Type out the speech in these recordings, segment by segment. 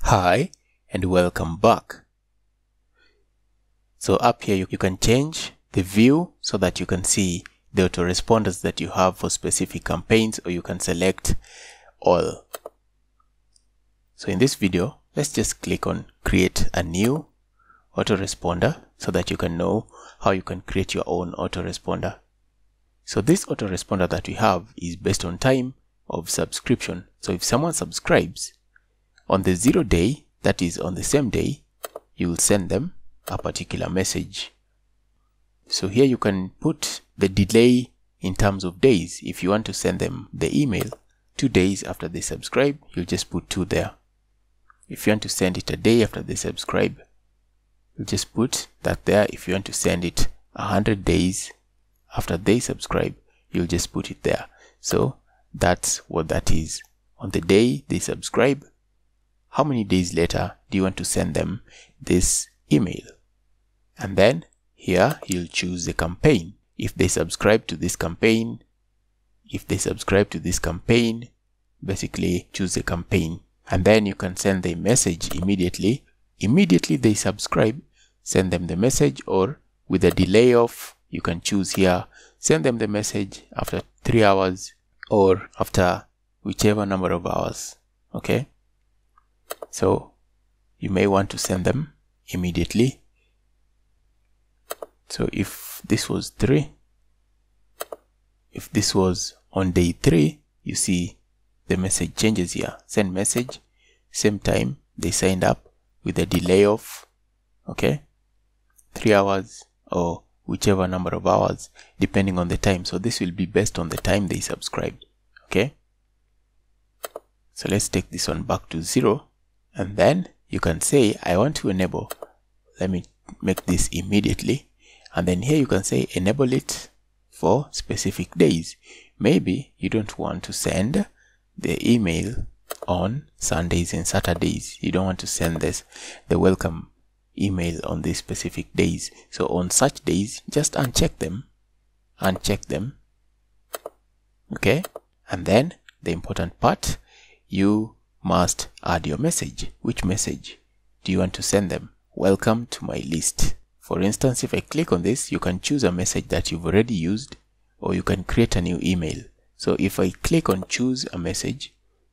Hi and welcome back. So up here you can change the view so that you can see the autoresponders that you have for specific campaigns, or you can select all. So in this video, let's just click on create a new autoresponder so that you can know how you can create your own autoresponder. So this autoresponder that we have is based on time of subscription. So if someone subscribes on the 0 day, that is on the same day, you will send them a particular message. So here you can put the delay in terms of days. If you want to send them the email 2 days after they subscribe, you'll just put 2 there. If you want to send it a day after they subscribe, you'll just put that there. If you want to send it 100 days after they subscribe, you'll just put it there. So that's what that is. On the day they subscribe, how many days later do you want to send them this email? And then here you'll choose the campaign. If they subscribe to this campaign, basically choose the campaign. And then you can send the message immediately. Immediately they subscribe, send them the message, or with a delay of, you can choose here, send them the message after 3 hours or after whichever number of hours. Okay. So you may want to send them immediately. So if this was 3, if this was on day 3, you see the message changes here. Send message, same time they signed up with a delay of, okay, 3 hours or whichever number of hours depending on the time. So this will be based on the time they subscribed. Okay. So let's take this one back to 0. And then you can say, I want to enable, let me make this immediately. And then here you can say enable it for specific days. Maybe you don't want to send the email on Sundays and Saturdays. You don't want to send the welcome email on these specific days. So on such days, just uncheck them. Okay. And then the important part, you must add your message. Which message do you want to send them? Welcome to my list. For instance, if I click on this, you can choose a message that you've already used, or you can create a new email. So if I click on choose a message,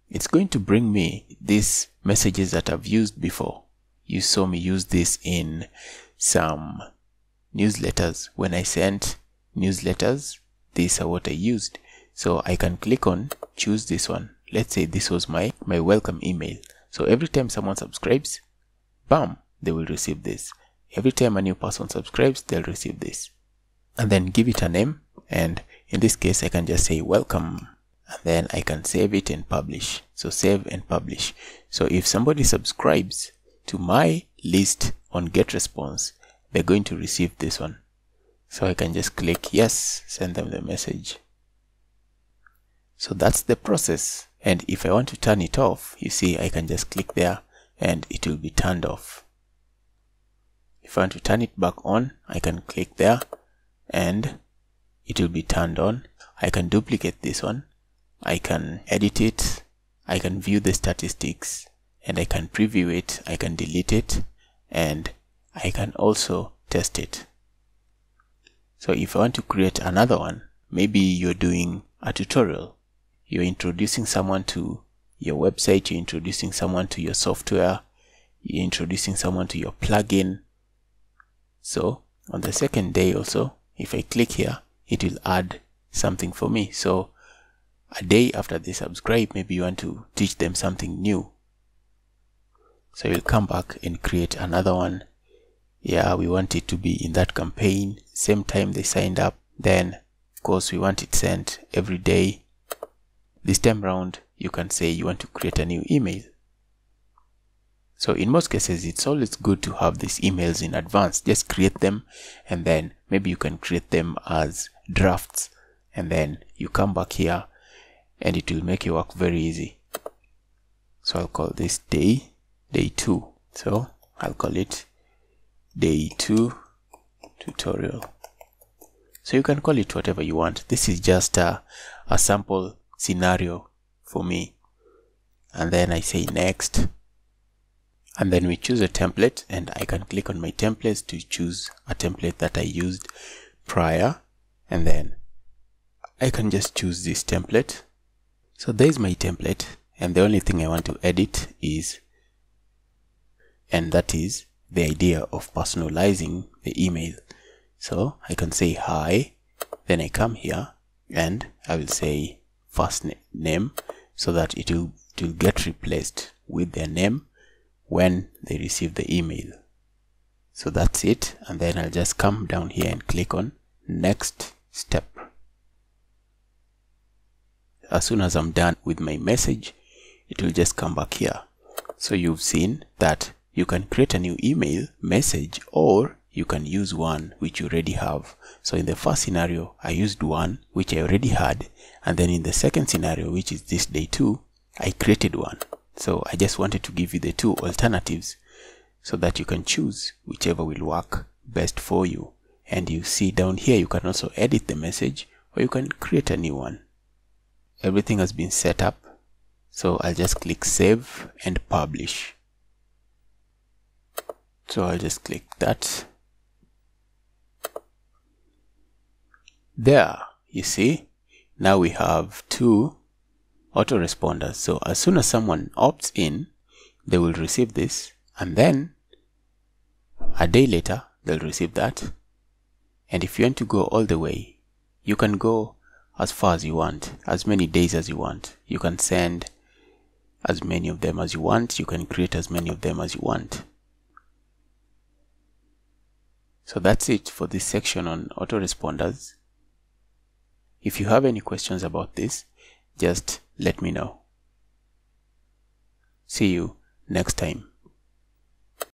it's going to bring me these messages that I've used before. You saw me use this in some newsletters. When I sent newsletters, these are what I used. So I can click on choose this one. Let's say this was my welcome email. So every time someone subscribes, bam, they will receive this. Every time a new person subscribes, they'll receive this. And then give it a name. And in this case, I can just say welcome. And then I can save it and publish. So save and publish. So if somebody subscribes to my list on Getresponse, they're going to receive this one. So I can just click yes, send them the message. So that's the process. And if I want to turn it off, you see, I can just click there and it will be turned off. If I want to turn it back on, I can click there and it will be turned on. I can duplicate this one. I can edit it. I can view the statistics and I can preview it. I can delete it and I can also test it. So if I want to create another one, maybe you're doing a tutorial. You're introducing someone to your website, you're introducing someone to your software, you're introducing someone to your plugin. So on the second day also, if I click here, it will add something for me. So a day after they subscribe, maybe you want to teach them something new. So you'll come back and create another one. Yeah, we want it to be in that campaign, same time they signed up. Then of course we want it sent every day. This time around, you can say you want to create a new email. So in most cases, it's always good to have these emails in advance. Just create them and then maybe you can create them as drafts. And then you come back here and it will make your work very easy. So I'll call this day 2. So I'll call it day 2 tutorial. So you can call it whatever you want. This is just a sample scenario for me. And then I say next. And then we choose a template, and I can click on my templates to choose a template that I used prior, and then I can just choose this template. So there's my template, and the only thing I want to edit is, and that is the idea of personalizing the email. So I can say hi, then I come here and I will say first name, so that it will get replaced with their name when they receive the email. So that's it, and then I'll just come down here and click on next step. As soon as I'm done with my message, it will just come back here. So you've seen that you can create a new email message, or you can use one which you already have. So in the first scenario, I used one which I already had, and then in the second scenario, which is this day 2, I created one. So I just wanted to give you the two alternatives so that you can choose whichever will work best for you. And you see down here, you can also edit the message, or you can create a new one. Everything has been set up, so I'll just click save and publish. So I'll just click that. There, you see, now we have 2 autoresponders. So as soon as someone opts in, they will receive this, and then a day later they'll receive that. And if you want to go all the way, you can go as far as you want, as many days as you want. You can send as many of them as you want. You can create as many of them as you want. So that's it for this section on autoresponders. If you have any questions about this, just let me know. See you next time.